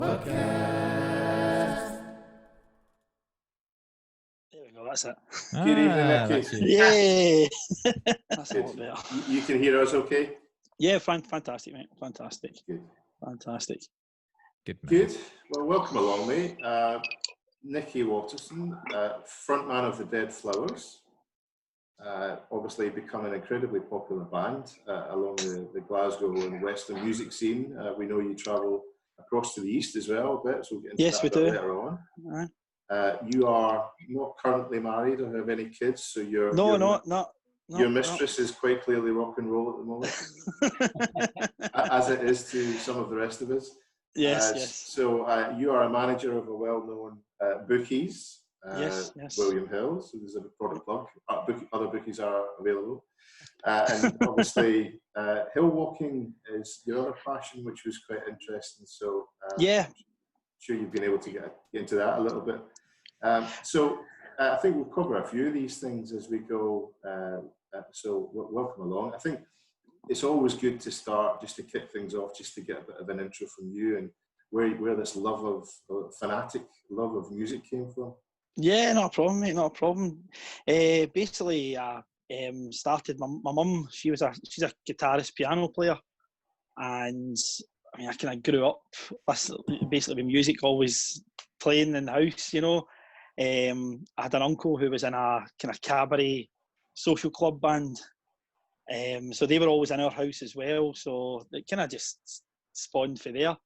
Buckfast. There we go, that's it. Good evening, Nicky. Yay! That's a Good. lot better. You can hear us okay? Yeah, fantastic, mate. Fantastic. Good. Fantastic. Good man. Good. Well, welcome along, mate. Nicky Watterson, frontman of the Dead Flowers. Obviously become an incredibly popular band along the Glasgow and Western music scene. We know you travel across to the east as well a bit, so we'll get into that a bit later on. You are not currently married or have any kids, so your mistress is quite clearly rock and roll at the moment, as it is to some of the rest of us. Yes. So you are a manager of a well-known bookies, Yes. William Hill. So there's a product plug. Other bookies are available, and obviously hill walking is your other passion, which was quite interesting. So yeah, I'm sure you've been able to get into that a little bit. So I think we'll cover a few of these things as we go. So welcome along. I think it's always good to start, just to kick things off, just to get a bit of an intro from you and where this fanatic love of music came from. Yeah, not a problem, mate. Not a problem. Basically, started. My mum. She's a guitarist, piano player, and I mean, I kind of grew up basically with music always playing in the house. You know, I had an uncle who was in a kind of cabaret social club band. So they were always in our house as well. So it kind of just spawned for there.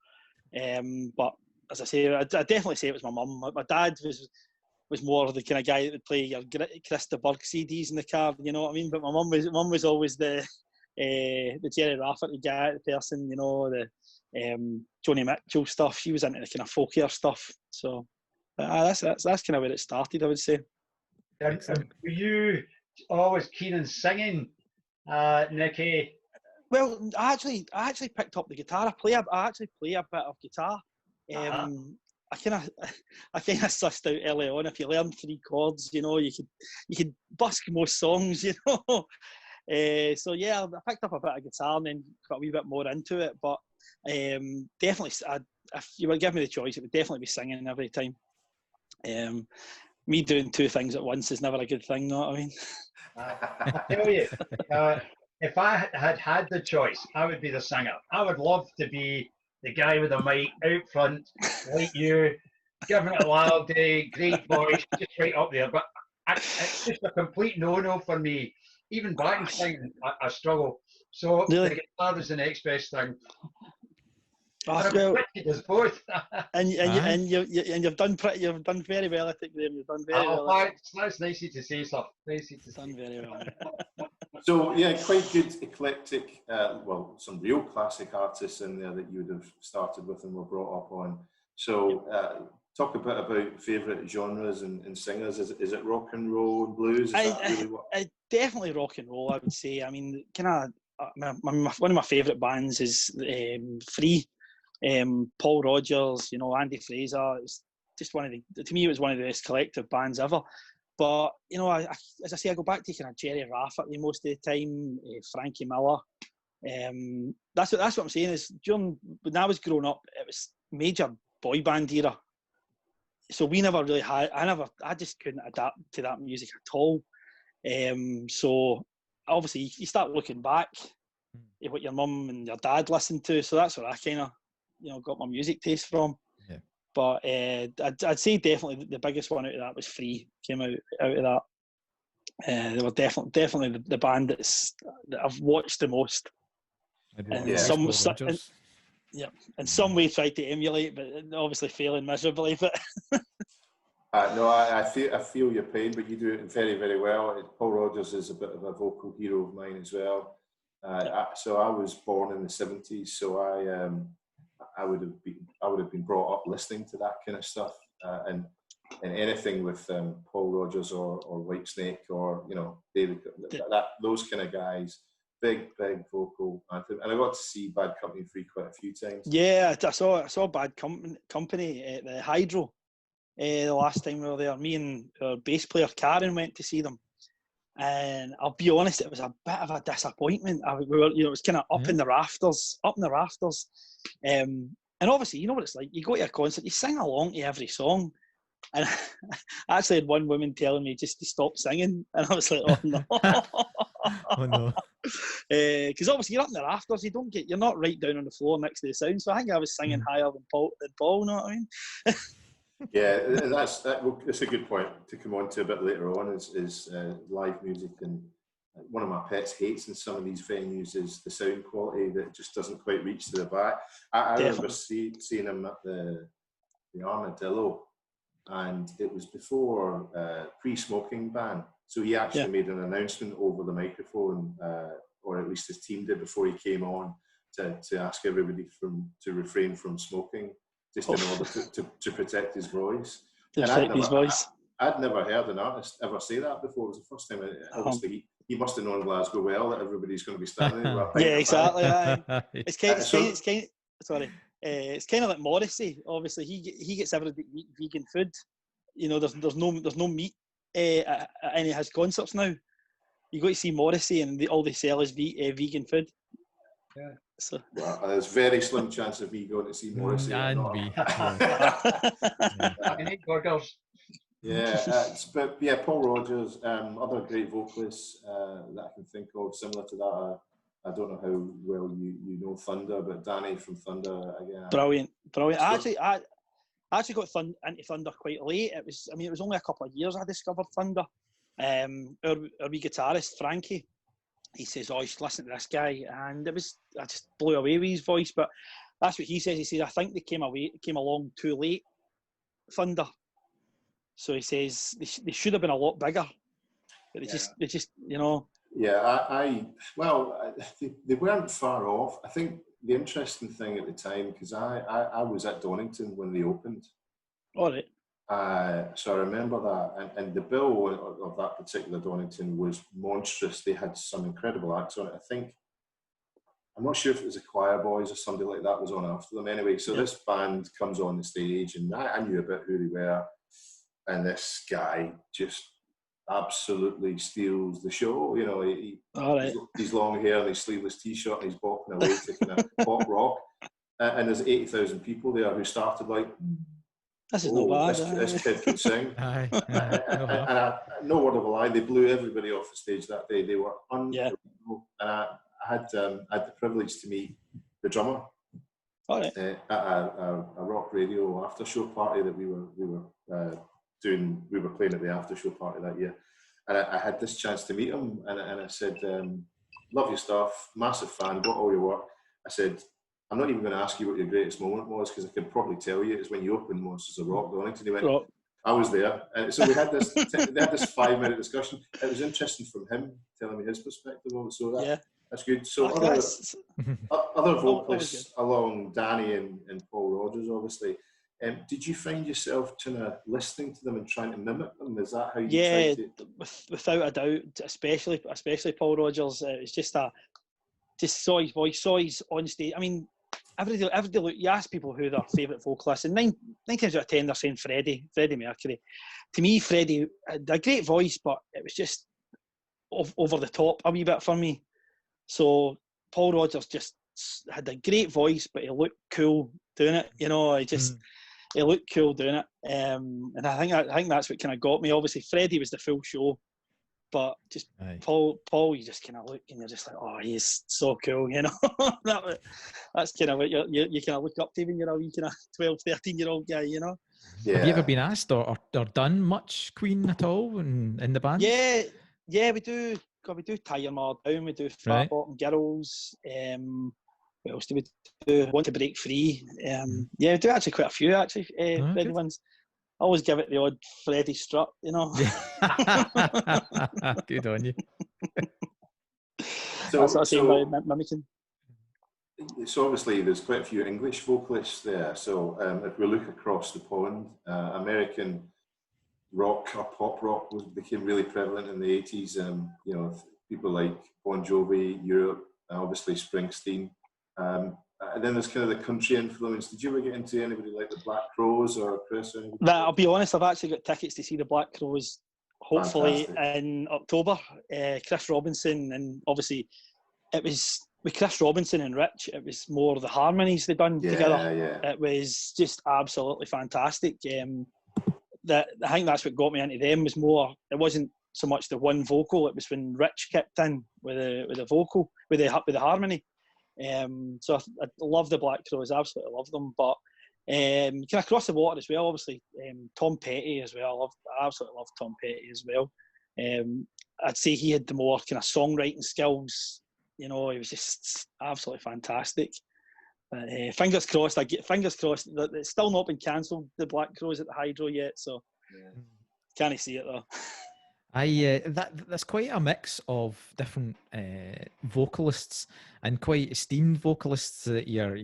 But as I say, I definitely say it was my mum. My dad was more the kind of guy that would play your Chris de Burgh CDs in the car, you know what I mean? But my mum was always the Jerry Rafferty guy, the person, you know, the Joni Mitchell stuff. She was into the kind of folkier stuff. So that's kind of where it started, I would say. And were you always keen on singing, Nicky? Well, I actually picked up the guitar. I actually play a bit of guitar. I kind of sussed out early on, if you learn 3 chords, you know, you could busk most songs, you know. So yeah, I picked up a bit of guitar and then got a wee bit more into it. But definitely, if you were giving me the choice, it would definitely be singing every time. Me doing 2 things at once is never a good thing, know what I mean? I tell you, if I had the choice, I would be the singer. I would love to be the guy with the mic out front, like you, giving it a loud day, great voice, just right up there. But it's just a complete no-no for me. Even backing singing, I struggle. So really? The guitar is the next best thing. Well, does both. and you've done very well, I think, Graham. You've done very well. Thanks. That's nice to say, sir. Done very well. So yeah, quite good, eclectic. Well, some real classic artists in there that you would have started with and were brought up on. So talk a bit about favourite genres and singers. Is it rock and roll and blues? Definitely rock and roll, I would say. I mean, kind of one of my favourite bands is Free. Paul Rodgers, you know, Andy Fraser. It's just to me, it was one of the best collective bands ever. But you know, as I say, I go back to kind of Jerry Rafferty most of the time, Frankie Miller. That's what I'm saying is when I was growing up, it was major boy band era. So we never really had. I just couldn't adapt to that music at all. So obviously, you start looking back at what your mum and your dad listened to. So that's where I kind of, you know, got my music taste from. Yeah. But I'd say definitely the biggest one out of that was Free. Came out of that. They were definitely the band that I've watched the most. In some way tried to emulate, but obviously failing miserably. But no, I feel your pain, but you do it very, very well. Paul Rodgers is a bit of a vocal hero of mine as well. So I was born in the 70s, so I would have been brought up listening to that kind of stuff, and anything with Paul Rodgers or Whitesnake or, you know, David, those kind of guys, big vocal anthem. And I got to see Bad Company Free quite a few times. Yeah, I saw Bad Company at the Hydro the last time we were there. Me and our bass player Karen went to see them. And I'll be honest, it was a bit of a disappointment. It was kind of up in the rafters. And obviously, you know what it's like. You go to a concert, you sing along to every song. And I actually had one woman telling me just to stop singing. And I was like, oh no. Oh no. Because obviously you're up in the rafters, you're not right down on the floor next to the sound. So I think I was singing higher than Paul, you know what I mean? Yeah, that's a good point to come on to a bit later on is live music. And one of my pets hates in some of these venues is the sound quality that just doesn't quite reach to the back. I remember seeing him at the Armadillo, and it was before pre-smoking ban. So he actually made an announcement over the microphone, or at least his team did before he came on, to ask everybody to refrain from smoking, just in order to protect his voice. I'd never heard an artist ever say that before. It was the first time. Obviously, he must have known Glasgow well, that everybody's going to be standing there. Yeah, exactly. It's kind of like Morrissey. Obviously, he gets everybody to eat vegan food. You know, there's no meat at any of his concerts now. You go to see Morrissey, and all they sell is vegan food. Yeah. So there's very slim chance of me going to see Morrissey. Any burgers. Yeah, but yeah, Paul Rodgers, other great vocalists that I can think of similar to that. I don't know how well you know Thunder, but Danny from Thunder again. Brilliant. I actually got into Thunder quite late. It was only a couple of years I discovered Thunder. Our wee guitarist Frankie, he says, "Oh, you should listen to this guy," and I just blew away with his voice. But that's what he says. He says, "I think they came along too late, Thunder." So he says they should have been a lot bigger, but they just you know. Yeah, they weren't far off. I think the interesting thing at the time, because I was at Donington when they opened. All right. So I remember that, and the bill of that particular Donington was monstrous. They had some incredible acts on it. I'm not sure if it was the Choir Boys or somebody like that was on after them. Anyway, so this band comes on the stage, and I knew a bit who they were, and this guy just absolutely steals the show. You know, his long hair and his sleeveless t-shirt, and he's bopping away to kind of pop rock, and there's 80,000 people there who started like, this is not bad. This kid can sing. And no word of a lie, they blew everybody off the stage that day. They were unbelievable. And I had the privilege to meet the drummer at a rock radio after show party that we were doing. We were playing at the after show party that year, and I had this chance to meet him, and I said, "Love your stuff, massive fan, got all your work." I said, "I'm not even going to ask you what your greatest moment was, because I can probably tell you it's when you opened Monsters of Rock, Donington." He went, "I was there." And so we had this 5-minute discussion. It was interesting from him telling me his perspective of it. So that's good. So other vocalists along Danny and Paul Rodgers, obviously. Did you find yourself kind of listening to them and trying to mimic them? Is that how you tried to? Without a doubt, especially Paul Rodgers. It's just saw his voice, saw his on stage. I mean, every day look, you ask people who their favourite vocalist, and 9 times out of 10 they're saying Freddie Mercury. To me, Freddie had a great voice, but it was just over the top a wee bit for me. So Paul Rodgers just had a great voice, but he looked cool doing it. You know, he looked cool doing it. And I think that's what kind of got me. Obviously, Freddie was the full show, but just Paul, you just kind of look and you're just like, oh, he's so cool, you know. That's kind of what you kind of look up to when you're a wee kind of 12, 13-year-old guy, you know. Yeah. Have you ever been asked or done much Queen at all in the band? Yeah, we do. We do Tire Ma Down, we do Fat Bottom Girls. What else do we do? Want to Break Free. We do actually quite a few Freddie ones. I always give it the odd Freddie strut, you know. Good on you. That's what I say by mimicking. So obviously there's quite a few English vocalists there. So if we look across the pond, American rock or pop rock became really prevalent in the 80s. You know, people like Bon Jovi, Europe, obviously Springsteen. And then there's kind of the country influence. Did you ever get into anybody like the Black Crowes or Chris? Or I'll be honest, I've actually got tickets to see the Black Crowes hopefully in October. Chris Robinson, and obviously it was with Chris Robinson and Rich, it was more the harmonies they done together. Yeah. It was just absolutely fantastic. I think that's what got me into them. Was more, it wasn't so much the one vocal. It was when Rich kicked in with the vocal, with the harmony. So I love the Black Crowes, absolutely love them. But kind of across the water as well, obviously Tom Petty as well. I absolutely love Tom Petty as well. I'd say he had the more kind of songwriting skills. You know, he was just absolutely fantastic. But, fingers crossed that it's still not been cancelled, the Black Crowes at the Hydro yet. So can't see it though. That's quite a mix of different vocalists and quite esteemed vocalists that you're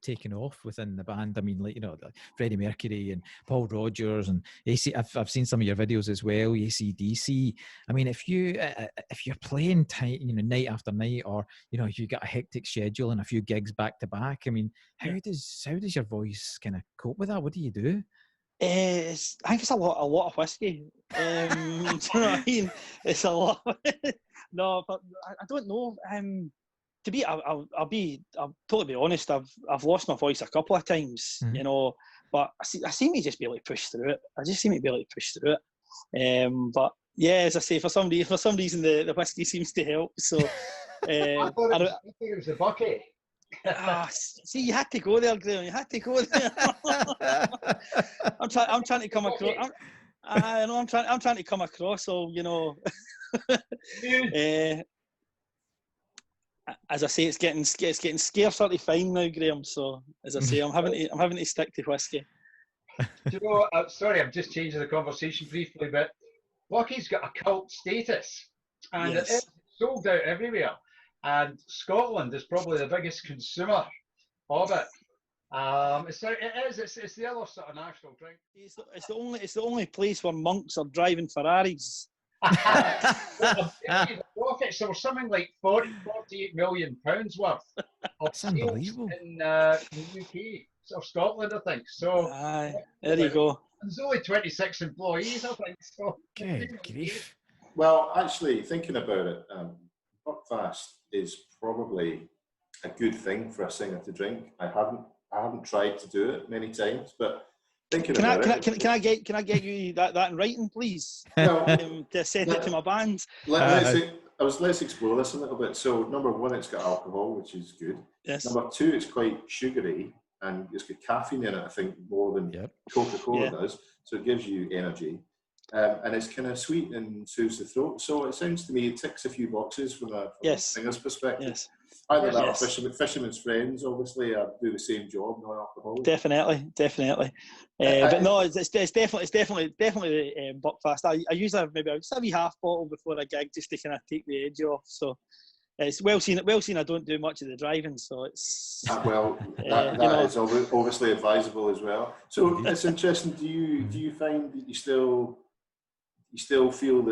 taking off within the band. I mean, like, you know, Freddie Mercury and Paul Rodgers and AC. I've seen some of your videos as well. AC/DC. I mean, if you're playing night after night, or you know, if you got a hectic schedule and a few gigs back to back, I mean, how does your voice kind of cope with that? What do you do? I think it's a lot of whiskey. Do you know what I mean? It's a lot. No, but I don't know. I'll totally be honest. I've lost my voice a couple of times, you know. But I seem to just be able to push through it. I just seem to be able to push through it. But yeah, as I say, for some reason the whiskey seems to help. So I thought it was the bucket. See, you had to go there, Graham. You had to go there. I'm trying to come across. I'm trying to come across. So you know, as I say, it's getting scarcely fine now, Graham. So as I say, I'm having to stick to whiskey. Do you know? Sorry, I'm just changing the conversation briefly, but Bucky's got a cult status, and it is sold out everywhere. And Scotland is probably the biggest consumer of it. It's the other sort of national drink. It's the only place where monks are driving Ferraris. The profits, there was something like 48 million pounds worth of sales in the UK or Scotland, I think. So there you go. There's only 26 employees, I think. So good grief. Well, actually, thinking about it, Buckfast is probably a good thing for a singer to drink. I haven't tried to do it many times, but thinking about it. Can I get you that in writing, please? Well, to send it to my band. Let's explore this a little bit. So, number one, it's got alcohol, which is good. Yes. Number two, it's quite sugary and it's got caffeine in it. I think more than Coca-Cola does. So it gives you energy. And it's kind of sweet and soothes the throat. So it sounds to me it ticks a few boxes from a singer's perspective. Yes. Either that or Fisherman's Friends, obviously, do the same job, no alcohol. Definitely. But no, it's definitely Buckfast. I usually have maybe a wee half bottle before a gig just to kind of take the edge off. So it's well seen. I don't do much of the driving, so it's that is obviously advisable as well. So it's interesting. Do you find that you still feel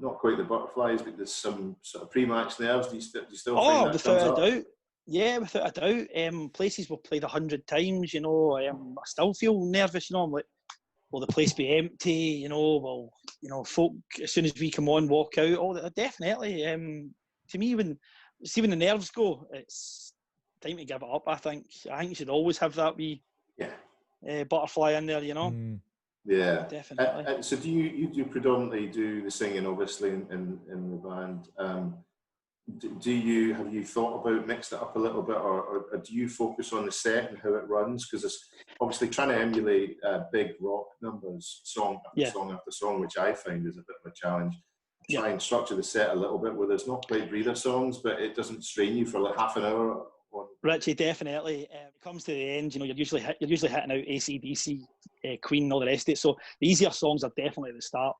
not quite the butterflies, but there's some sort of pre-match nerves? Do you still find that without a doubt? Yeah, without a doubt. Places we've played 100 times, you know. I still feel nervous, you know. I'm like, will the place be empty? You know, will folk as soon as we come on walk out? Oh, definitely. To me, when the nerves go, it's time to give it up. I think you should always have that wee butterfly in there, you know. Yeah, definitely. So do you predominantly do the singing, obviously, in the band? Have you thought about mixed it up a little bit, or do you focus on the set and how it runs? Because it's obviously trying to emulate big rock numbers, song after song, which I find is a bit of a challenge. Try and structure the set a little bit where there's not quite breather songs, but it doesn't strain you for like half an hour. Richie, definitely. It comes to the end, you know, you're usually hitting out AC/DC, Queen, and all the rest of it. So the easier songs are definitely at the start.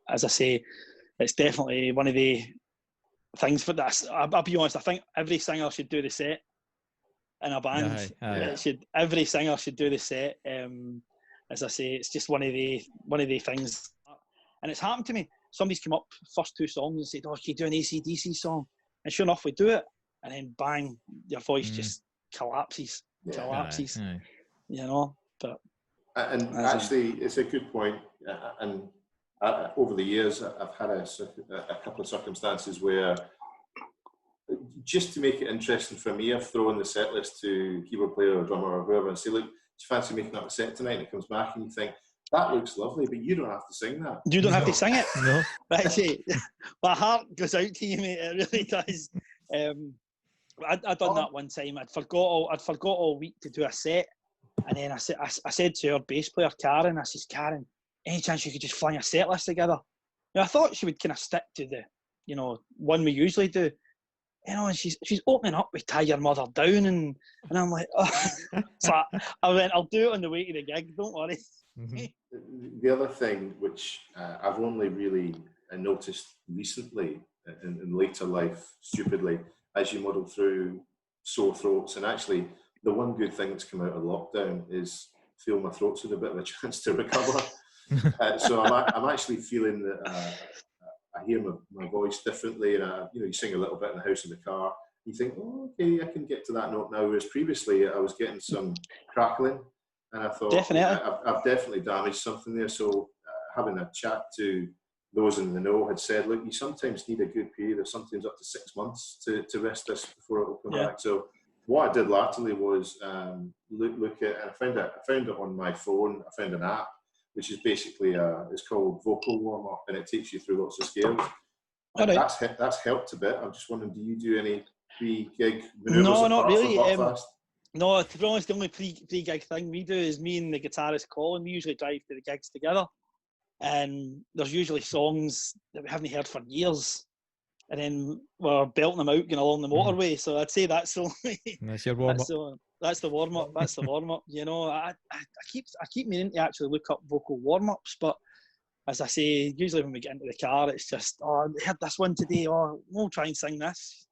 As I say, it's definitely one of the things for this. I'll be honest. I think every singer should do the set in a band. Every singer should do the set. As I say, it's just one of the things. And it's happened to me. Somebody's come up first two songs and said, "Oh, can you do an AC/DC song?" And sure enough, we do it. And then bang, your voice just collapses. You know. But actually, it's a good point. And over the years, I've had a couple of circumstances where just to make it interesting for me, I've thrown the set list to keyboard player or drummer or whoever and say, look, do you fancy making up a set tonight? And it comes back and you think, that looks lovely, but you don't have to sing that. You don't have to sing it. No. Right, see, my heart goes out to you, mate. It really does. I done that one time. I'd forgot all week to do a set, and then I said to our bass player Karen, I says, Karen, any chance you could just fling a set list together? Now, I thought she would kind of stick to the, one we usually do. And she's opening up with Tie Your Mother Down, and I'm like, oh. So I went, I'll do it on the way to the gig, don't worry. Mm-hmm. The other thing which I've only really noticed recently in later life, stupidly, as you muddle through sore throats, and actually the one good thing that's come out of lockdown is feel my throat's had a bit of a chance to recover. So I'm actually feeling that I hear my voice differently, and you sing a little bit in the house in the car. You think, oh, okay, I can get to that note now. Whereas previously, I was getting some crackling, and I thought, definitely, I've definitely damaged something there. So having a chat to those in the know had said, look, you sometimes need a good period, or sometimes up to 6 months to rest this before it will come back. So what I did latterly was look at, and I found it on my phone. I found an app which is basically it's called Vocal Warm Up, and it takes you through lots of scales. Right. That's helped a bit. I'm just wondering, do you do any pre-gig maneuvers? No, not really. Buckfast? No, to be honest, the only pre-gig thing we do is me and the guitarist Colin. We usually drive to the gigs together, and there's usually songs that we haven't heard for years, and then we're belting them out going along the motorway. So I'd say that's only. That's your warm up. That's the warm up. That's the warm up. I keep meaning to actually look up vocal warm ups, but as I say, usually when we get into the car, it's just, oh, I heard this one today. Oh, we'll try and sing this.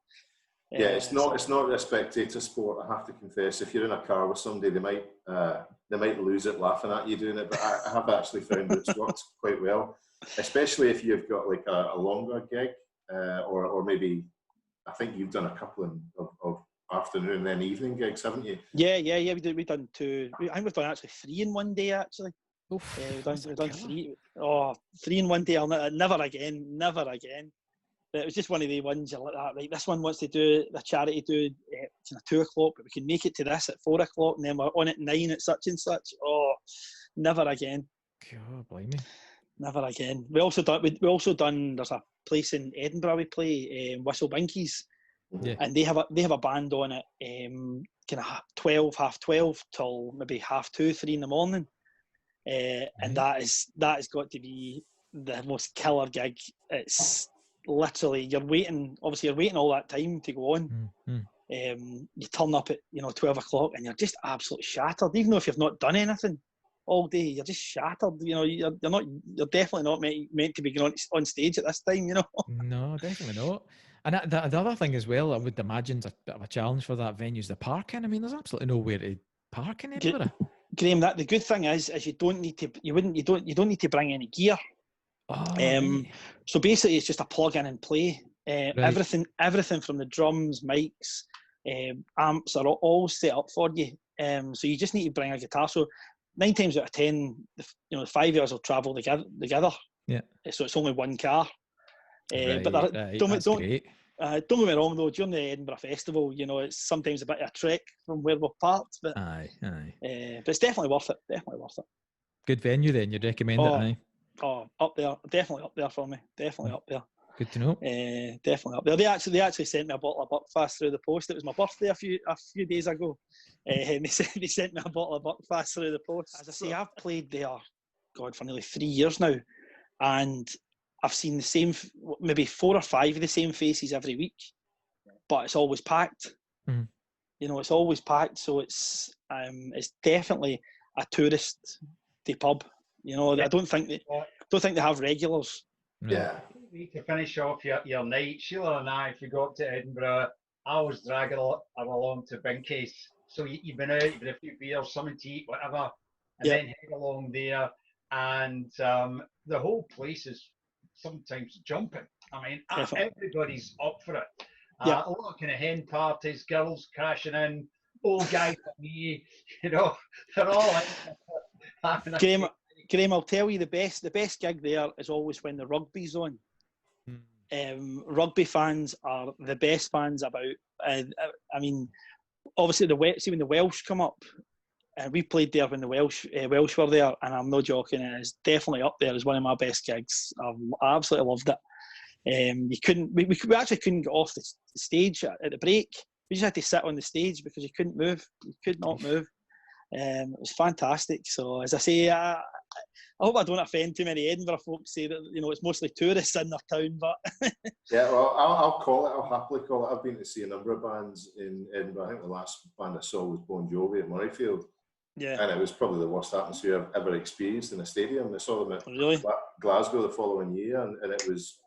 Yeah, it's not a spectator sport. I have to confess. If you're in a car with somebody, they might lose it laughing at you doing it. But I have actually found it's worked quite well, especially if you've got like a longer gig, or maybe I think you've done a couple of afternoon and then evening gigs, haven't you? Yeah. We've done two. I think we've done actually 3 in one day actually. We've done 3. Oh, 3 in one day. Never again. But it was just one of the ones you're like that. Right, this one wants to do the charity do kind of 2 o'clock, but we can make it to this at 4 o'clock, and then we're on at 9 at such and such. Oh, never again. God, blame me. Never again. We also done. There's a place in Edinburgh we play, Whistle Binkies. Yeah. And they have a band on it, kind of 12:30 till maybe 2:30, 3 in the morning, and that has got to be the most killer gig. It's literally you're waiting all that time to go on. You turn up at 12 o'clock and you're just absolutely shattered, even though if you've not done anything all day, you're just shattered. You're definitely not meant to be going on stage at this time. No, definitely not. And the other thing as well, I would imagine, is a bit of a challenge for that venue is the parking. I mean, there's absolutely nowhere to park in Edinburgh. Graham, the good thing is you don't need to. You don't need to bring any gear. Oh, so basically, it's just a plug in and play. Right. Everything from the drums, mics, amps are all set up for you. So you just need to bring a guitar. So 9 times out of 10, the 5 years will travel together. Yeah. So it's only one car. Right, but that's great. Don't get me wrong though, during the Edinburgh Festival, it's sometimes a bit of a trek from where we're parked, but Aye. but it's definitely worth it. Good venue then, you'd recommend it, aye? Oh, up there, definitely up there for me. Definitely up there. Good to know. Definitely up there. They actually sent me a bottle of Buckfast through the post. It was my birthday a few days ago, and they sent me a bottle of Buckfast through the post. As I say, I've played there, God, for nearly 3 years now, and I've seen the same, maybe 4 or 5 of the same faces every week, but it's always packed. Mm-hmm. It's always packed. So it's definitely a tourist pub. I don't think they have regulars. Yeah. To finish off your night, Sheila and I, if you got to Edinburgh, I always drag her along to Binkies. So you've been out, you've been a few beers, something to eat, whatever, and then head along there, and the whole place is sometimes jumping. I mean, everybody's up for it. A lot of kind of hen parties, girls crashing in, old guys like me, they're all in. Graham, I'll tell you the best gig there is always when the rugby's on. Rugby fans are the best fans about I mean, obviously when the Welsh come up, and we played there when the Welsh were there, and I'm not joking, it's definitely up there as one of my best gigs. I absolutely loved it. We actually couldn't get off the stage at the break. We just had to sit on the stage because you couldn't move. You could not move. It was fantastic. So as I say, I hope I don't offend too many Edinburgh folks, say that it's mostly tourists in their town, but yeah, well, I'll call it. I'll happily call it. I've been to see a number of bands in Edinburgh. I think the last band I saw was Bon Jovi at Murrayfield. Yeah, and it was probably the worst atmosphere I've ever experienced in a stadium. I saw them at Glasgow the following year, and it was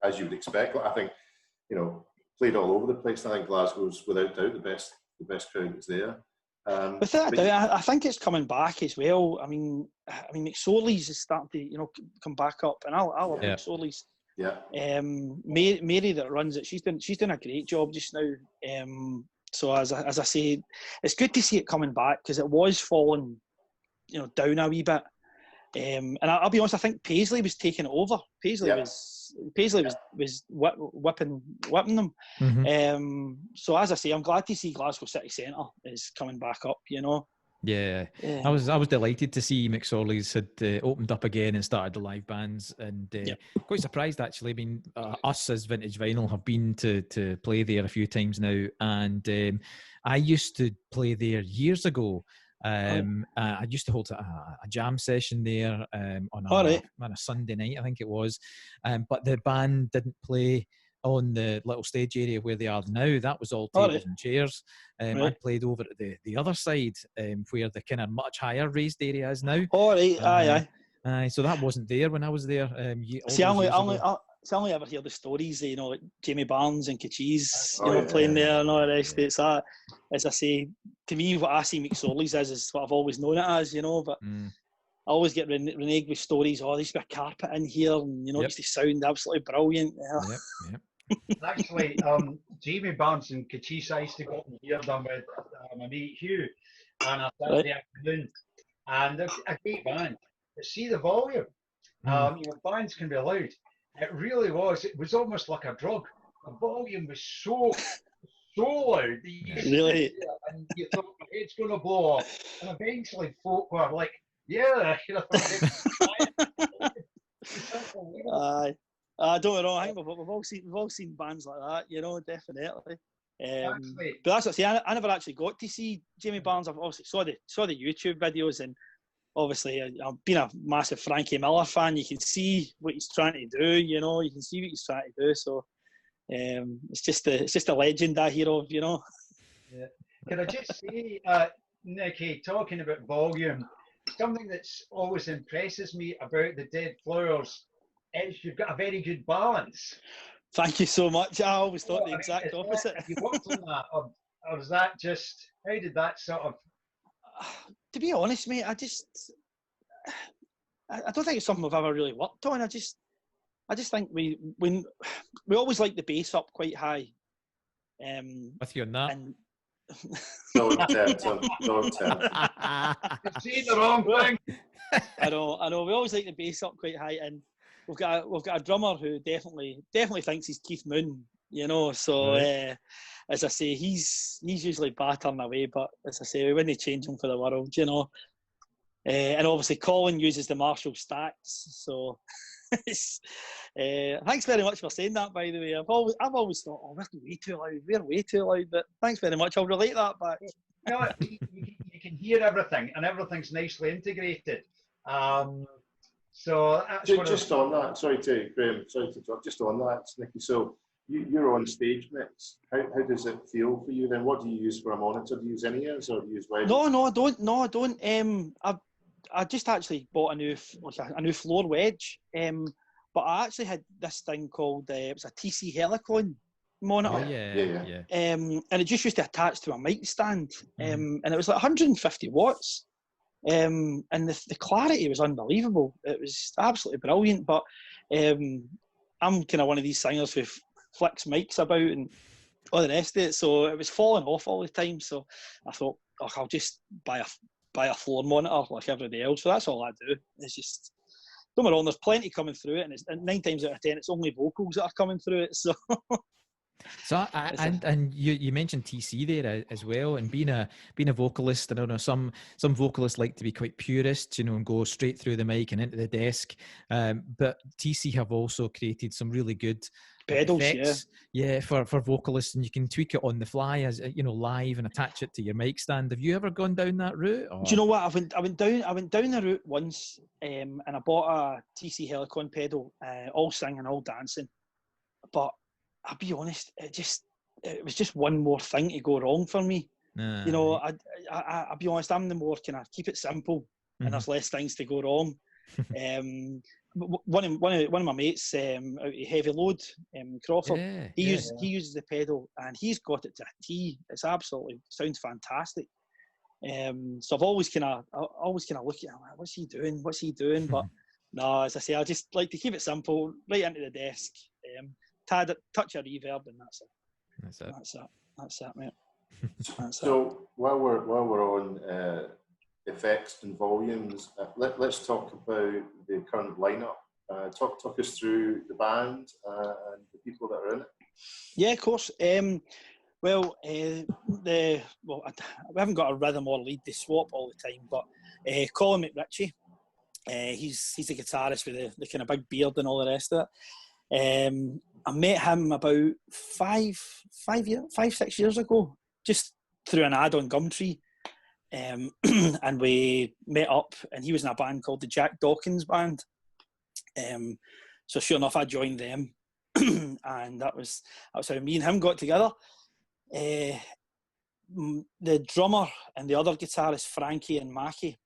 as you would expect. I think played all over the place. I think Glasgow's without doubt the best crowd that's there. Without a doubt, I think it's coming back as well. I mean, McSorley's is starting to come back up, and I love McSorley's. Yeah. Mary that runs it, she's doing a great job just now. So as I say, it's good to see it coming back because it was falling, down a wee bit. And I'll be honest, I think Paisley was taking it over. Paisley was whipping them. Mm-hmm. So as I say, I'm glad to see Glasgow City Centre is coming back up. Yeah. I was delighted to see McSorley's had opened up again and started the live bands, and quite surprised actually. I mean, us as Vintage Vinyl have been to play there a few times now, and I used to play there years ago. I used to hold a jam session there on a Sunday night, I think it was, but the band didn't play on the little stage area where they are now. That was all tables and chairs. I played over at the other side where the kind of much higher raised area is now. Aye. So that wasn't there when I was there. I only ever hear the stories, like Jamie Barnes and Kachis, playing there and all the rest of it. So as I say, to me, what I see McSorley's is what I've always known it as, but I always get reneged with stories. There used to be a carpet in here, and it used to sound absolutely brilliant. Yep. Actually, Jamie Barnes and Kachis, I used to go up and hear them with my mate Hugh on a Saturday afternoon, and they're a great band. But see the volume. Bands can be loud. It really was. It was almost like a drug. The volume was so loud. Really? And you thought, it's going to blow up. And eventually folk were like, yeah. Don't get me wrong, I think we've all seen bands like that, definitely. But that's what I say, I never actually got to see Jamie Barnes. I've obviously saw the YouTube videos, and obviously I've been a massive Frankie Miller fan. You can see what he's trying to do, you can see what he's trying to do. So it's just a legend I hear of, Yeah. Can I just say, Nicky, talking about volume, something that's always impresses me about the Dead Flowers is you've got a very good balance. Thank you so much. I always thought the exact opposite. You worked on that, or was that just, how did that sort of... To be honest, mate, I don't think it's something we've ever really worked on. I just think we always like the bass up quite high. With you on that. And Don't tell. You've seen the wrong thing. I know. We always like the bass up quite high, and we've got a drummer who definitely thinks he's Keith Moon. So as I say, he's usually battering away, but as I say, we wouldn't change him for the world, and obviously Colin uses the Marshall stacks, so thanks very much for saying that, by the way. I've always thought, we're way too loud, but thanks very much, I'll relate that back. You can hear everything, and everything's nicely integrated. So just on that, sorry to interrupt, just on that, Nicky, so you're on stage mix. How does it feel for you then? What do you use for a monitor? Do you use in-ears or do you use wedges? No, I don't. I just actually bought a new floor wedge. But I actually had this thing called it was a TC Helicon monitor. Oh, yeah. And it just used to attach to a mic stand. And it was like 150 watts. And the clarity was unbelievable. It was absolutely brilliant. But I'm kind of one of these singers who flicks mics about and all the rest of it. So it was falling off all the time. So I thought, I'll just buy a floor monitor like everybody else. So that's all I do. It's just, don't get me wrong, there's plenty coming through it, and 9 times out of 10 it's only vocals that are coming through it. So So and you mentioned TC there as well, and being a vocalist. I don't know, some vocalists like to be quite purist, and go straight through the mic and into the desk. But TC have also created some really good pedals, effects, for vocalists, and you can tweak it on the fly as live and attach it to your mic stand. Have you ever gone down that route? Or? Do you know what? I went down the route once, and I bought a TC Helicon pedal, all singing, all dancing. But I'll be honest, it was just one more thing to go wrong for me. I'll be honest, I'm the more kind of keep it simple, and there's less things to go wrong. One of my mates out of Heavy Load, Crawford, he uses the pedal, and he's got it to a T. It's absolutely sounds fantastic. So I've always kind of look at him, like, what's he doing? But no, as I say, I just like to keep it simple, right into the desk, touch a reverb, and that's it. That's it, mate. So while we're on effects and volumes, let's talk about the current lineup. Talk us through the band and the people that are in it. Yeah, of course. We haven't got a rhythm or lead to swap all the time, but Colin McRitchie, he's a guitarist with the kind of big beard and all the rest of it. I met him about 6 years ago, just through an ad on Gumtree, and we met up, and he was in a band called the Jack Dawkins Band. So sure enough, I joined them, and that was how me and him got together. The drummer and the other guitarist, Frankie and Mackie,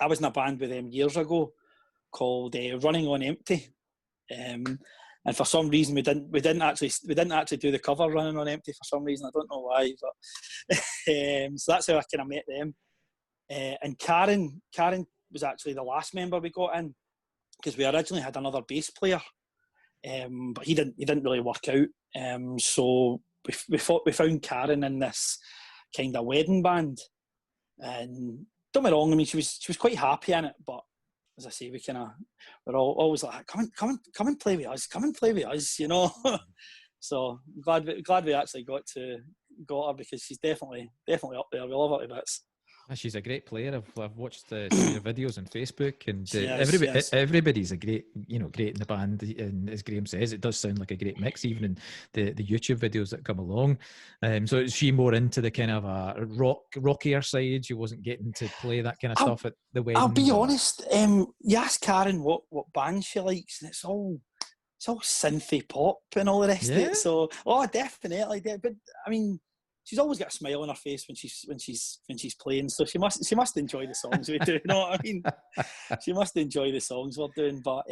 I was in a band with them years ago called Running on Empty, and for some reason we didn't actually do the cover Running on Empty for some reason. I don't know why, but so that's how I kind of met them. And Karen was actually the last member we got in, because we originally had another bass player, but he didn't really work out. So we found Karen in this kind of wedding band, and don't get me wrong, I mean she was quite happy in it, but as I say, we're always like, come and play with us, So glad we actually got her, because she's definitely up there. We love her to bits. She's a great player. I've watched some of the videos on Facebook, and everybody's a great in the band. And as Graham says, it does sound like a great mix, even in the YouTube videos that come along. So is she more into the kind of rockier side? She wasn't getting to play that kind of stuff at the wedding. I'll be honest. You ask Karen what band she likes, and it's all synthy pop and all the rest of it. So definitely. But I mean, she's always got a smile on her face when she's playing, so she must enjoy the songs we do. You know what I mean? She must enjoy the songs we're doing. But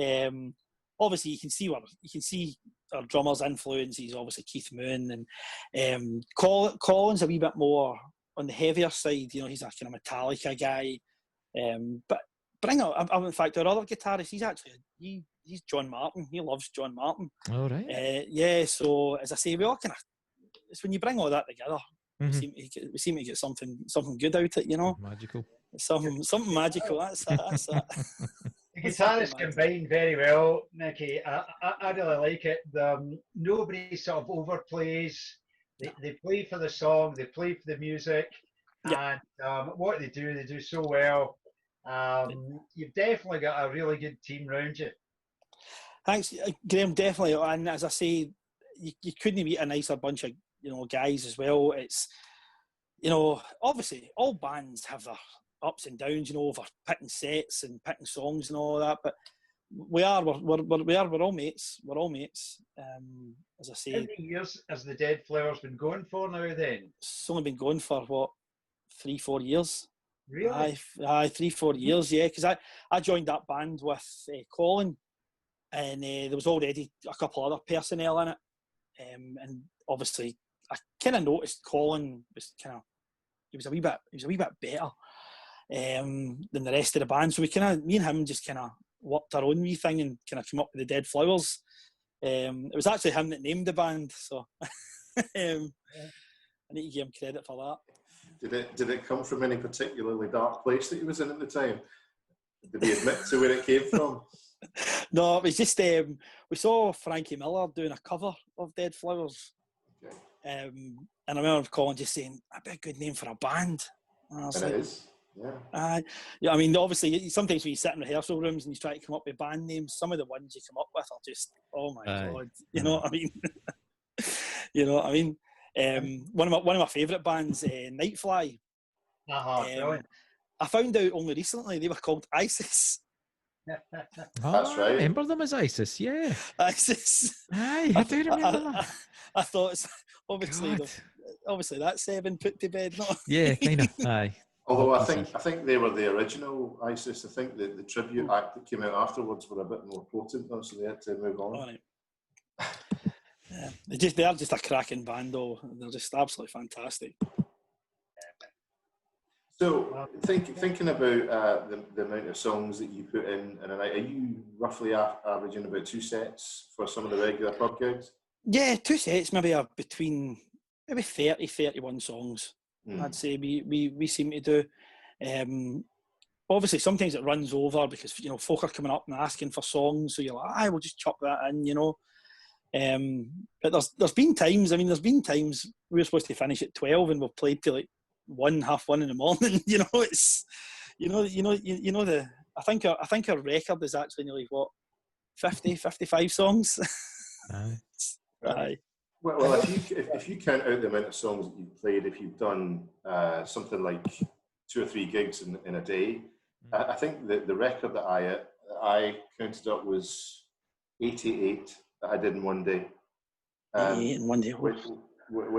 obviously, you can see our drummer's influence. He's obviously Keith Moon, and Colin's a wee bit more on the heavier side. He's a kind of Metallica guy. But in fact, our other guitarist, he's John Martin. He loves John Martin. All right. So as I say, we all kind of. It's when you bring all that together, we seem to get something good out of it, Magical. Something magical. That's it. The guitarists combine very well, Nicky. I really like it. Nobody sort of overplays. They play for the song. They play for the music, and what they do so well. You've definitely got a really good team around you. Thanks, Graham. Definitely, and as I say, you couldn't meet a nicer bunch of guys as well. It's obviously all bands have their ups and downs, over picking sets and picking songs and all that, but we're all mates. We're all mates. As I say, how many years has the Dead Flowers been going for now? Then it's only been going for 3-4 years. Really? Aye, 3-4 years. Yeah, because I joined that band with Colin, and there was already a couple other personnel in it, and obviously I kind of noticed Colin was he was a wee bit better than the rest of the band. So me and him just kind of worked our own wee thing and kind of came up with the Dead Flowers. It was actually him that named the band, so I need to give him credit for that. Did it come from any particularly dark place that he was in at the time? Did he admit to where it came from? No, it was just we saw Frankie Miller doing a cover of Dead Flowers. Okay. And I remember Colin just saying, "That'd be a good name for a band." And I was And like, it is. Yeah. Yeah, I mean, obviously, sometimes when you sit in rehearsal rooms and you try to come up with band names, some of the ones you come up with are just, oh my God, you know what I mean? You know what I mean? One of my favourite bands, Nightfly. Brilliant. I found out only recently they were called ISIS. That's right. I remember them as ISIS, yeah. ISIS. Aye, I do remember that. I thought it's obviously God. obviously that's seven put to bed, not Yeah, kind of. Aye. Although Not I easy. think they were the original ISIS. I think the tribute act that came out afterwards were a bit more potent, though, so they had to move on. All right. Yeah, they are just a cracking band, though. They're just absolutely fantastic. So, thinking about the amount of songs that you put in a night, are you roughly averaging about 2 sets for some of the regular pub gigs? Yeah, 2 sets, maybe between maybe 30, 31 songs. I'd say we seem to do. Obviously, sometimes it runs over because folk are coming up and asking for songs, so you're like, we'll just chuck that in, But there's been times. I mean, there's been times we were supposed to finish at 12 and we've played till like 1:30 in the morning. It's the. I think our record is actually nearly 50, 55 songs. Aye. Aye. Well, if you count out the amount of songs that you've played, if you've done something like 2 or 3 gigs in a day, I think that the record that I counted up was 88 that I did in one day. 88 in one day.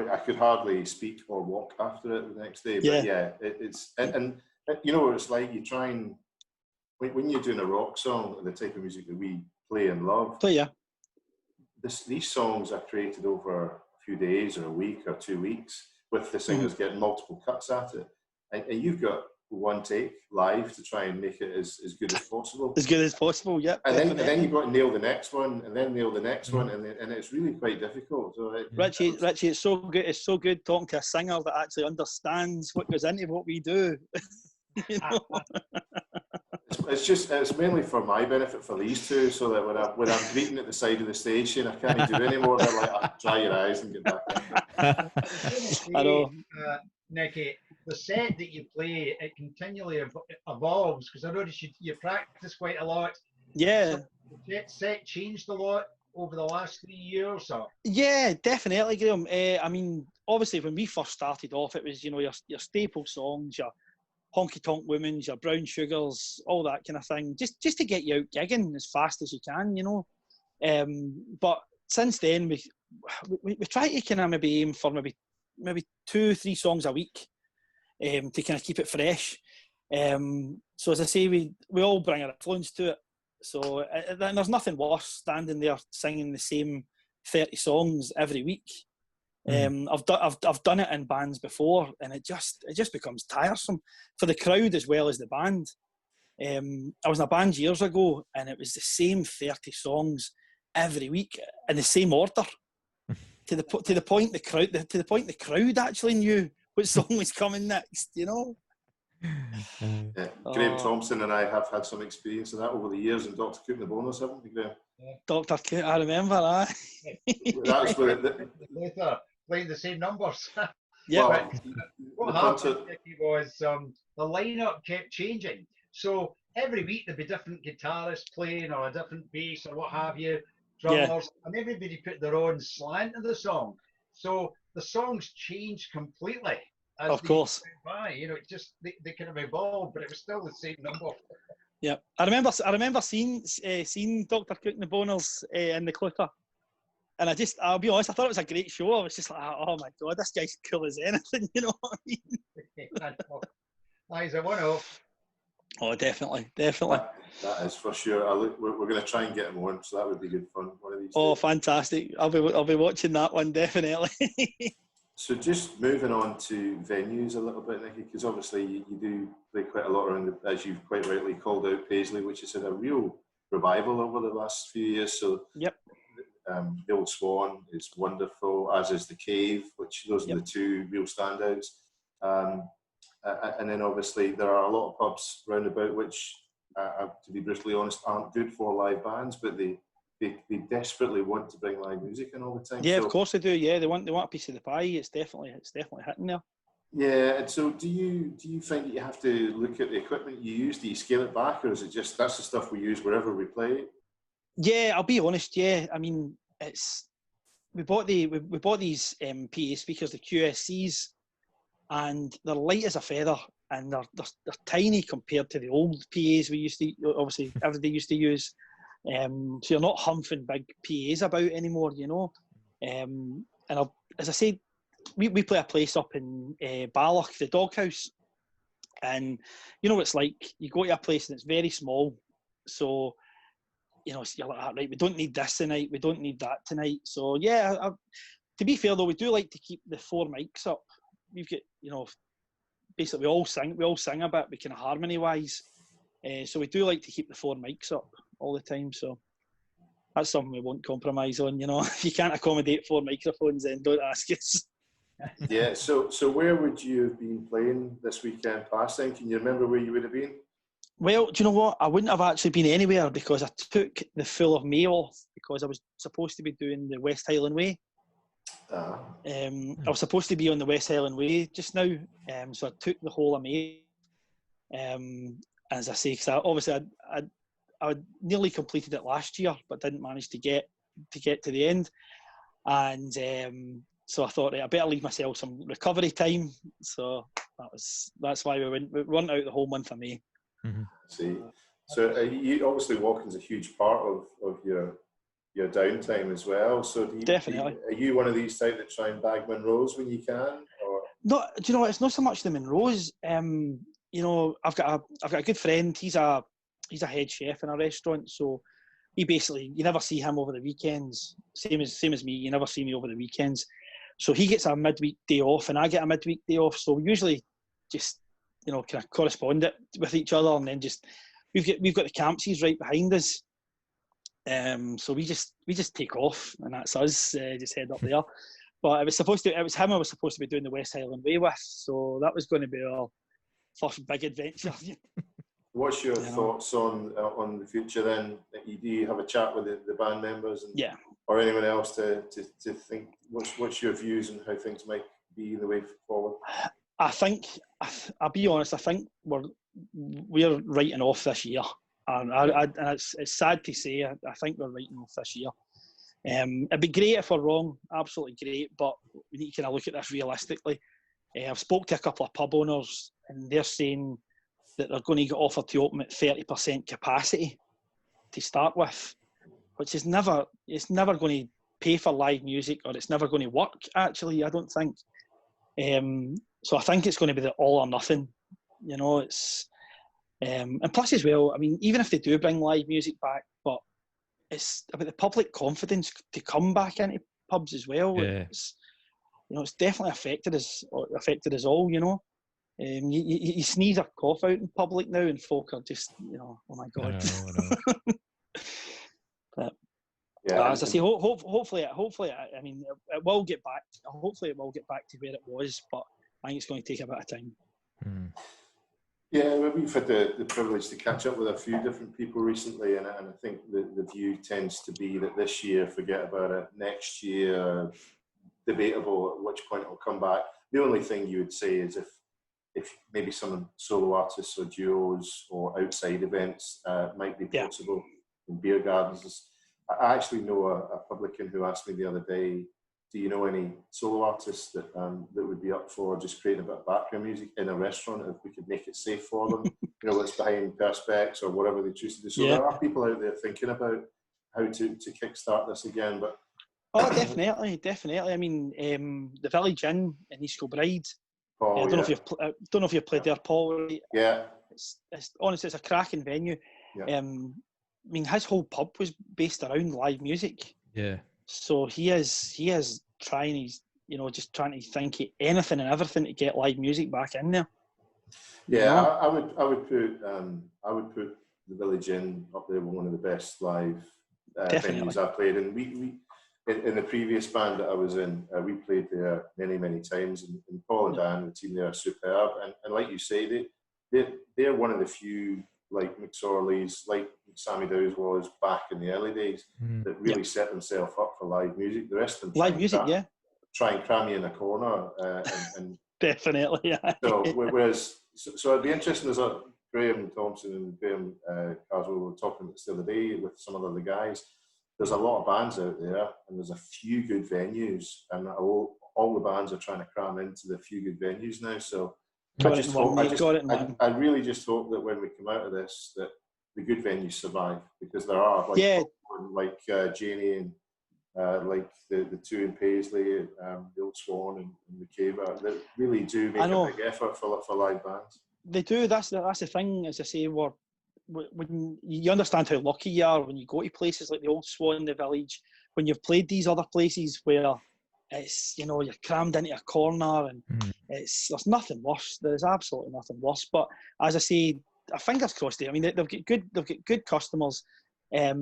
I could hardly speak or walk after it the next day. But it's and you know what it's like. You try and when you're doing a rock song, the type of music that we play and love. So yeah. These songs are created over a few days or a week or 2 weeks, with the singers getting multiple cuts at it, and you've got one take live to try and make it as good as possible. As good as possible, yeah. And then you've got to nail the next one, and then nail the next one, and it's really quite difficult. So Richie, it's so good. It's so good talking to a singer that actually understands what goes into what we do. It's mainly for my benefit for these two, so that when I'm greeting at the side of the station, I can't do any more. They're like, dry your eyes and get back in. I know. Nicky, the set that you play, it continually evolves, because I noticed you practice quite a lot. Yeah. So the set changed a lot over the last 3 years, or? Yeah, definitely, Graham. I mean, obviously, when we first started off, it was your staple songs, your honky tonk women's, your brown sugars, all that kind of thing, just to get you out gigging as fast as you can, But since then, we try to kind of maybe aim for maybe 2-3 songs a week, to kind of keep it fresh. So as I say, we all bring our influence to it. So there's nothing worse standing there singing the same 30 songs every week. I've done it in bands before, and it just becomes tiresome for the crowd as well as the band. I was in a band years ago, and it was the same 30 songs every week in the same order. To the point the crowd actually knew which song was coming next. Graham Thompson and I have had some experience of that over the years, and Dr. Cook and the Bonus, haven't we, Graham? Dr. Cook, I remember that. That was where later playing the same numbers. Yeah. Well, what happened, Nicky, was the lineup kept changing. So every week there'd be different guitarists playing, or a different bass, or what have you, drummers, and everybody put their own slant in the song. So the songs changed completely. Of course. By, they kind of evolved, but it was still the same number. Yeah, I remember seeing Dr. Cook and the Boners in the Clutter, and I'll be honest, I thought it was a great show. I was just like, oh my God, this guy's cool as anything. You know what I mean? That is a one-off. Oh, definitely. That is for sure. We're going to try and get him on, so that would be good fun one of these days. Fantastic! I'll be watching that one definitely. So just moving on to venues a little bit, Nicky, because obviously you do play quite a lot around, as you've quite rightly called out, Paisley, which has had a real revival over the last few years. So yep. The Old Swan is wonderful, as is the Cave, which those are the two real standouts. And then obviously there are a lot of pubs round about which, to be brutally honest, aren't good for live bands, but they they desperately want to bring live music in all the time. Yeah, so, of course they do. Yeah, they want a piece of the pie. It's definitely hitting there. Yeah, and so do you find that you have to look at the equipment you use? Do you scale it back, or is it just that's the stuff we use wherever we play? Yeah, I'll be honest. Yeah, I mean, we bought these PA speakers, the QSCs, and they're light as a feather, and they're tiny compared to the old PAs we used to, obviously everybody used to use. So you're not humping big PAs about anymore, you know. And as I said, we play a place up in Balloch, the Doghouse, and you know what it's like. You go to a place and it's very small, so you know you're like, right, we don't need this tonight, we don't need that tonight. So yeah, to be fair though, we do like to keep the 4 mics up. We've got, you know, basically we all sing a bit, we kind of harmony wise. So we do like to keep the 4 mics up all the time. So that's something we won't compromise on. You know, if you can't accommodate 4 microphones, then don't ask us. Yeah. So where would you have been playing this weekend past then? Can you remember where you would have been? Well, do you know what? I wouldn't have actually been anywhere because I took the full of May off because I was supposed to be doing the West Highland Way. I was supposed to be on the West Highland Way just now, so I took the whole of May. As I say, because obviously I nearly completed it last year, but didn't manage to get to the end, and so I thought, right, I better leave myself some recovery time. So that's why we run out the whole month of May. Mm-hmm. See, so you obviously walking's a huge part of your downtime as well. So Definitely. Are you one of these type that try and bag Monroe's when you can, or? No, do you know what? It's not so much the Monroe's. You know, I've got a good friend. He's a head chef in a restaurant, so he basically, you never see him over the weekends. Same as me. You never see me over the weekends. So he gets a midweek day off, and I get a midweek day off. So we usually just, you know, kind of correspond it with each other, and then just we've got the Campsies right behind us. So we just take off, and that's us. Just head up there. But it was him I was supposed to be doing the West Highland Way with. So that was going to be our first big adventure. What's your thoughts on the future then? Do you have a chat with the band members or anyone else to think what's your views on how things might be the way forward? I think, I'll be honest, I think we're writing off this year, and it's sad to say. I think we're writing off this year. It'd be great if we're wrong, absolutely great, but we need to kind of look at this realistically. I've spoke to a couple of pub owners, and they're saying that they're going to get offered to open at 30% capacity to start with, which is never going to pay for live music, or it's never going to work, actually, I don't think. So I think it's going to be the all or nothing. You know, it's and plus as well, I mean, even if they do bring live music back, but it's about the public confidence to come back into pubs as well. Yeah. It's, you know, it's definitely affected us all, you know. You sneeze or cough out in public now, and folk are just, you know, oh my god. I know. But yeah, as I say, hopefully, I mean, it will get back. Hopefully, it will get back to where it was, but I think it's going to take a bit of time. Mm. Yeah, we've had the privilege to catch up with a few different people recently, and I think the view tends to be that this year, forget about it. Next year, debatable at which point it will come back. The only thing you would say is if maybe some solo artists or duos or outside events might be possible in beer gardens. I actually know a publican who asked me the other day, do you know any solo artists that would be up for just creating a bit of background music in a restaurant if we could make it safe for them? You know, it's behind perspex or whatever they choose to do. So there are people out there thinking about how to kickstart this again. But definitely. I mean, the Village Inn in East Kilbride. Paul, I don't know if you've played there, Paul. Yeah. It's honestly, it's a cracking venue. Yeah. I mean, his whole pub was based around live music. Yeah. So he is trying. He's, you know, just trying to think of anything and everything to get live music back in there. Yeah, you know? I would put the Village Inn up there with one of the best live venues I've played in. We in the previous band that I was in, we played there many times, and Paul and Dan, the team there, are superb. And like you say, they're one of the few, like McSorley's, like Sammy Dow's was back in the early days that really set themselves up for live music. The rest of them try and cram you in a corner and definitely. Yeah. So it'd be interesting. There's Graham Thompson and Graham Caswell were talking about this the other day with some of the other guys. There's a lot of bands out there, and there's a few good venues, and all the bands are trying to cram into the few good venues now. So I really just hope that when we come out of this, that the good venues survive, because there are like Janie and like the two in Paisley, the Old Swan and the Cave that really do make a big effort for live bands. They do. That's the thing. As I say, when you understand how lucky you are when you go to places like the Old Swan, the Village, when you've played these other places where it's, you know, you're crammed into a corner and there's nothing worse. There's absolutely nothing worse. But as I say, fingers crossed. I mean, they've got good customers. I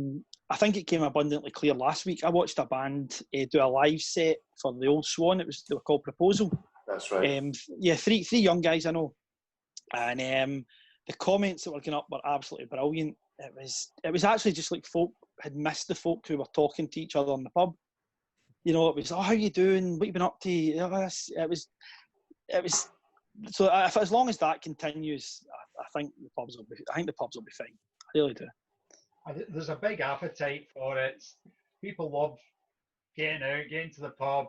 think it came abundantly clear last week. I watched a band do a live set for the Old Swan. They were called Proposal. That's right. Three young guys I know, and the comments that were going up were absolutely brilliant. It was actually just like folk had missed the folk who were talking to each other in the pub. You know, it was, oh, how you doing? What you been up to? It was. So if as long as that continues, I think the pubs will be fine. I really do. There's a big appetite for it. People love getting out, getting to the pub,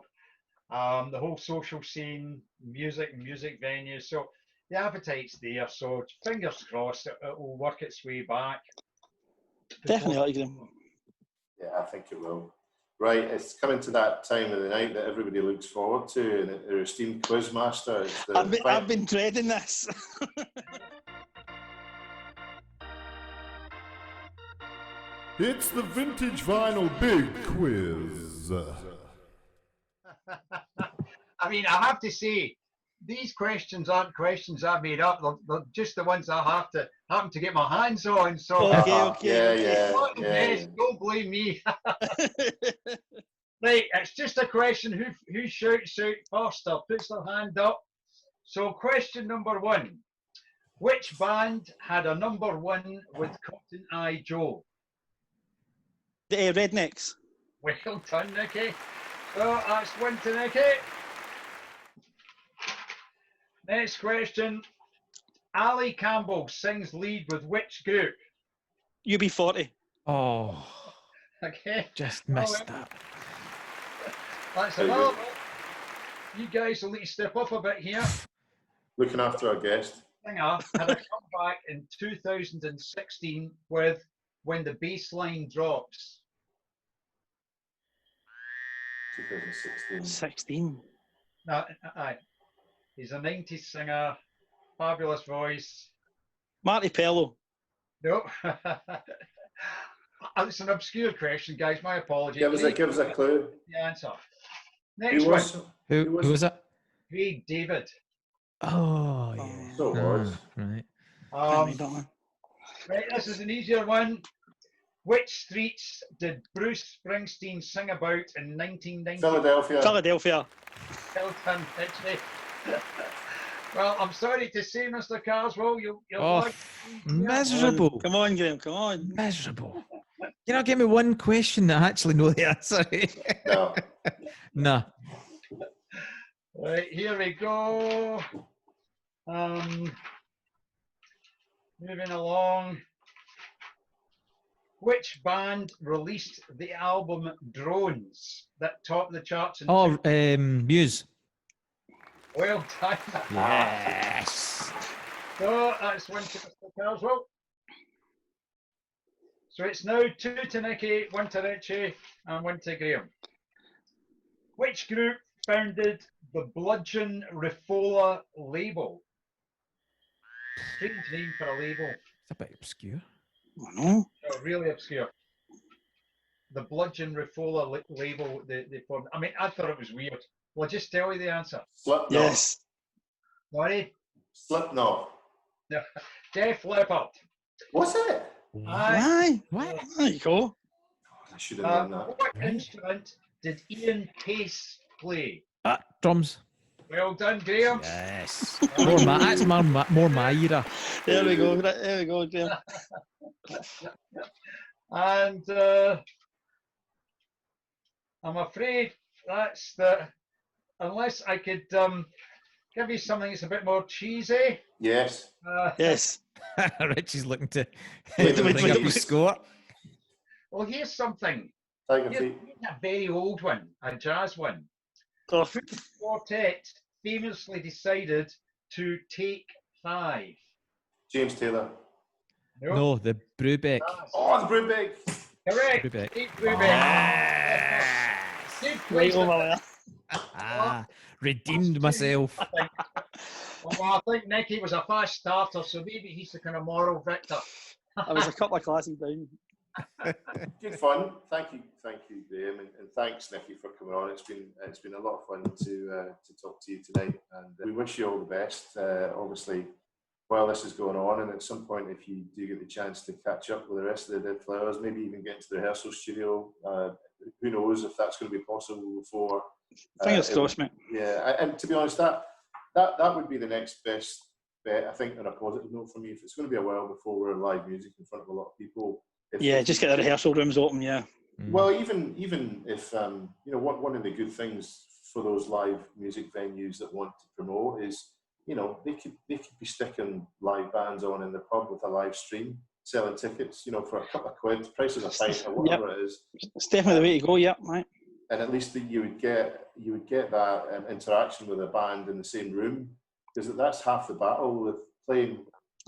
the whole social scene, music venues. So the appetite's there. So fingers crossed it will work its way back. Definitely. Yeah, I think it will. Right, it's coming to that time of the night that everybody looks forward to, and their esteemed quizmaster. I've been dreading this. It's the Vintage Vinyl Big Quiz. I mean, I have to say, these questions aren't questions I made up. They're just the ones I happen to get my hands on. So, Okay. Yeah. Don't blame me. Right, it's just a question who shouts out first or puts their hand up. So, question number 1. Which band had a number 1 with Cotton Eye Joe? The Rednecks. Well done, Nicky. So that's 1 to Nicky. Next question. Ali Campbell sings lead with which group? UB40. Oh, Okay. just missed that. That's another one. You guys will need to step up a bit here. Looking after our guest. Singer had a comeback in 2016 with When the Bassline Drops. 2016. 16. No, he's a 90s singer, fabulous voice. Marty Pello. No. It's an obscure question, guys. My apologies. Give us a clue. The answer. Next one. Who was it? Craig David. Oh, yeah. So it was. Right. Right, this is an easier one. Which streets did Bruce Springsteen sing about in 1990? Philadelphia. Well done, actually. Well, I'm sorry to say, Mr. Carswell, you'll like... Miserable. Come on, Graham, come on. Miserable. You know, give me one question that I actually know the answer. No. Nah. Right, here we go. Moving along. Which band released the album Drones that topped the charts? Muse. Well done. Yes. So that's 1 to Mr. Carswell. So it's now 2 to Nicky, 1 to Richie, and 1 to Graham. Which group founded the Bludgeon Refola label? Strange name for a label. It's a bit obscure. No. Oh, really obscure. The Bludgeon Refola label they formed. I mean, I thought it was weird. Well, I'll just tell you the answer. Slipknot. Yes. Sorry? Slipknot. Def Leppard. What's it? Aye. What? There you go. I should have known that. What instrument did Ian Pace play? Drums. Well done, Graham. Yes. That's more my era. There we go, Graham. And I'm afraid that's the. Unless I could give you something that's a bit more cheesy. Yes. Yes. Richie's looking to Wait, bring up wait. his score. Well, here's something. Tiger Here's feet. a very old one, a jazz one. Oh, Which quartet famously decided to take 5? James Taylor. No, the Brubeck. Oh, the Brubeck. Correct. Brubeck. Steve Brubeck. Yes. Good right choice. over there. Ah, redeemed myself. Well, I think Nicky was a fast starter, so maybe he's the kind of moral victor. I was a couple of classes down. Good fun. Thank you, Graham, and thanks, Nicky, for coming on. It's been a lot of fun to talk to you tonight, and we wish you all the best. Obviously, while this is going on, and at some point, if you do get the chance to catch up with the rest of the Dead Flowers, maybe even get into the rehearsal studio. Who knows if that's going to be possible before? Fingers crossed, mate. Yeah, and to be honest, that would be the next best bet. I think on a positive note for me, if it's going to be a while before we're in live music in front of a lot of people. Just get the rehearsal rooms open. Yeah. Well, even if one of the good things for those live music venues that want to promote is, they could be sticking live bands on in the pub with a live stream, selling tickets, for a couple of quid, price of a pint or whatever it is. It's definitely the way to go. Yeah, right. And at least you would get that interaction with a band in the same room, because that's half the battle with playing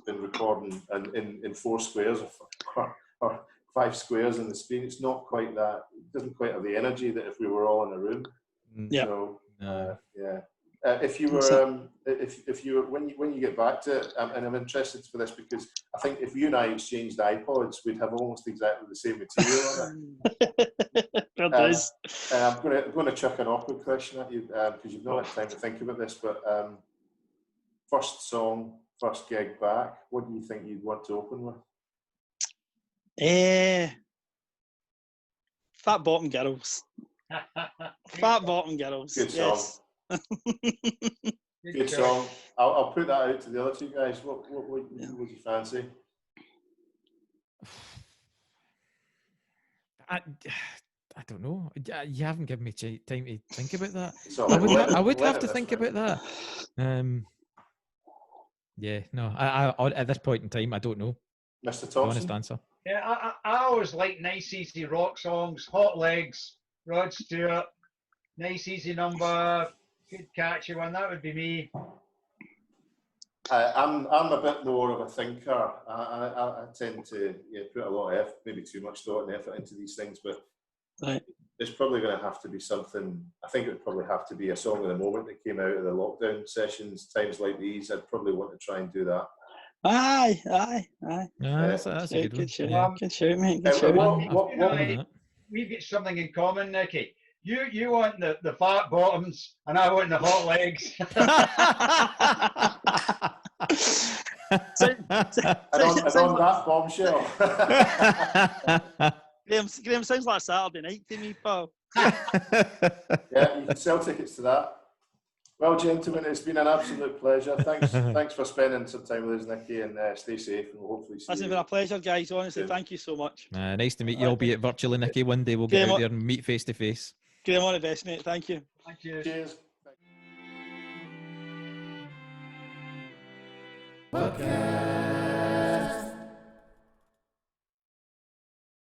and recording and in 4 squares or 5 squares in the screen. It's not quite that. It doesn't quite have the energy that if we were all in a room. Yeah. So yeah. If you were when you get back to it, and I'm interested for this because I think if you and I exchanged iPods, we'd have almost exactly the same material on it. I'm going to chuck an awkward question at you because you've not had time to think about this. But first song, first gig back. What do you think you'd want to open with? Fat Bottom Girls. Fat Bottom Girls. Good song. Yes. Good song. I'll put that out to the other two guys. What would you fancy? I don't know. You haven't given me time to think about that. Right. I would have to think about that. Yeah, no. I at this point in time, I don't know. Mr. Thompson. Honest answer. Yeah, I always like nice, easy rock songs. Hot Legs, Rod Stewart, Nice, Easy Number, good catchy one. That would be me. I'm a bit more of a thinker. I tend to put a lot of effort, maybe too much thought and effort into these things, but it's probably going to have to be something. I think it would probably have to be a song of the moment that came out of the lockdown sessions, times like these. I'd probably want to try and do that. Aye. That's a good one. Good shout, Yeah. good shout, mate. Good shout. We've got something in common, Nicky. You want the fat bottoms, and I want the hot legs. and on that bombshell. Graham sounds like Saturday night to me, pal. Yeah, you can sell tickets to that. Well, gentlemen, it's been an absolute pleasure. Thanks for spending some time with us, Nicky, and stay safe, and we'll hopefully see you. It's been a pleasure, guys. Honestly, thank you so much. Nice to meet you, albeit virtually, Nicky. One day we'll get out there and meet face to face. Graham, all the best, mate. Thank you. Thank you. Cheers. Buckfast.